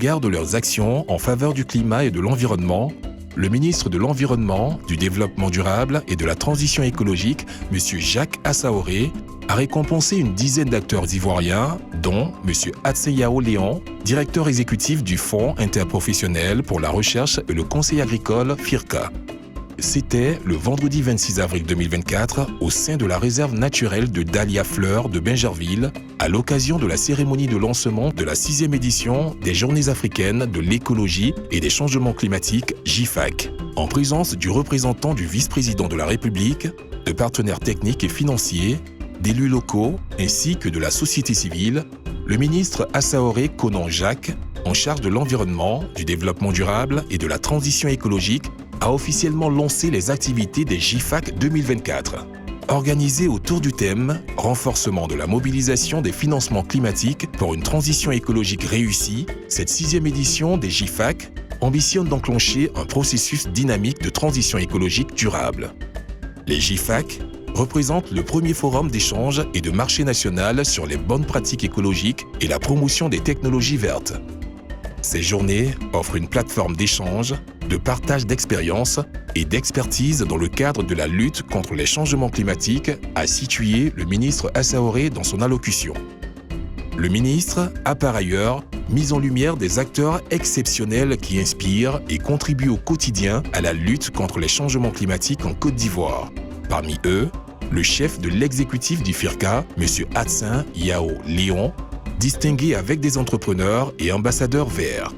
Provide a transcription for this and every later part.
regard de leurs actions en faveur du climat et de l'environnement, le ministre de l'Environnement, du Développement durable et de la Transition écologique, M. Jacques Assaoré, a récompensé une dizaine d'acteurs ivoiriens, dont M. Atseyao Léon, directeur exécutif du Fonds interprofessionnel pour la recherche et le conseil agricole FIRCA. C'était le vendredi 26 avril 2024 au sein de la réserve naturelle de Dahlia Fleur de Bingerville, à l'occasion de la cérémonie de lancement de la 6e édition des Journées africaines de l'écologie et des changements climatiques JIFAC, en présence du représentant du vice-président de la République, de partenaires techniques et financiers, d'élus locaux ainsi que de la société civile. Le ministre Assaoré Konan Jacques, en charge de l'environnement, du développement durable et de la transition écologique, a officiellement lancé les activités des JIFAC 2024. Organisées autour du thème « Renforcement de la mobilisation des financements climatiques pour une transition écologique réussie », cette 6e édition des JIFAC ambitionne d'enclencher un processus dynamique de transition écologique durable. Les JIFAC représentent le premier forum d'échange et de marché national sur les bonnes pratiques écologiques et la promotion des technologies vertes. Ces journées offrent une plateforme d'échange, de partage d'expériences et d'expertise dans le cadre de la lutte contre les changements climatiques, a situé le ministre Assaoré dans son allocution. Le ministre a par ailleurs mis en lumière des acteurs exceptionnels qui inspirent et contribuent au quotidien à la lutte contre les changements climatiques en Côte d'Ivoire. Parmi eux, le chef de l'exécutif du FIRCA, M. Atseyao Léon, distingué avec des entrepreneurs et ambassadeurs verts.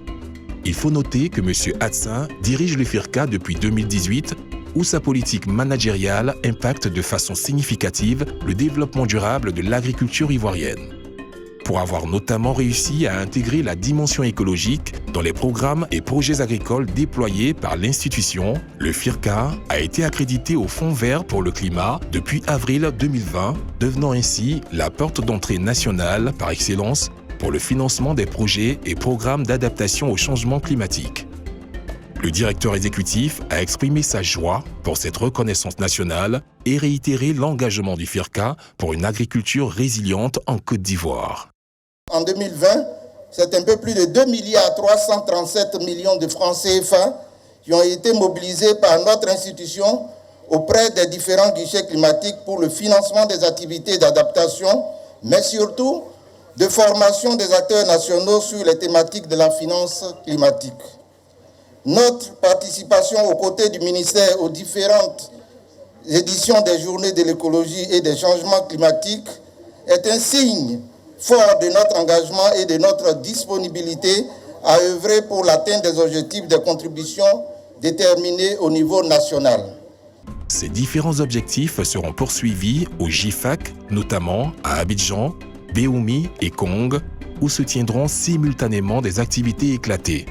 Il faut noter que M. Atseyao dirige le FIRCA depuis 2018, où sa politique managériale impacte de façon significative le développement durable de l'agriculture ivoirienne. Pour avoir notamment réussi à intégrer la dimension écologique dans les programmes et projets agricoles déployés par l'institution, le FIRCA a été accrédité au Fonds vert pour le climat depuis avril 2020, devenant ainsi la porte d'entrée nationale par excellence pour le financement des projets et programmes d'adaptation au changement climatique. Le directeur exécutif a exprimé sa joie pour cette reconnaissance nationale et réitéré l'engagement du FIRCA pour une agriculture résiliente en Côte d'Ivoire. En 2020, c'est un peu plus de 2,337 milliards de francs CFA qui ont été mobilisés par notre institution auprès des différents guichets climatiques pour le financement des activités d'adaptation, mais surtout de formation des acteurs nationaux sur les thématiques de la finance climatique. Notre participation aux côtés du ministère aux différentes éditions des Journées de l'écologie et des changements climatiques est un signe fort de notre engagement et de notre disponibilité à œuvrer pour l'atteinte des objectifs de contribution déterminés au niveau national. Ces différents objectifs seront poursuivis au JIFAC, notamment à Abidjan, Béoumi et Kong, où se tiendront simultanément des activités éclatées.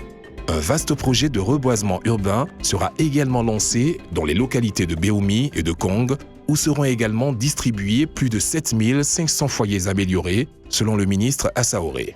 Un vaste projet de reboisement urbain sera également lancé dans les localités de Béoumi et de Kong, où seront également distribués plus de 7500 foyers améliorés, selon le ministre Assaoré.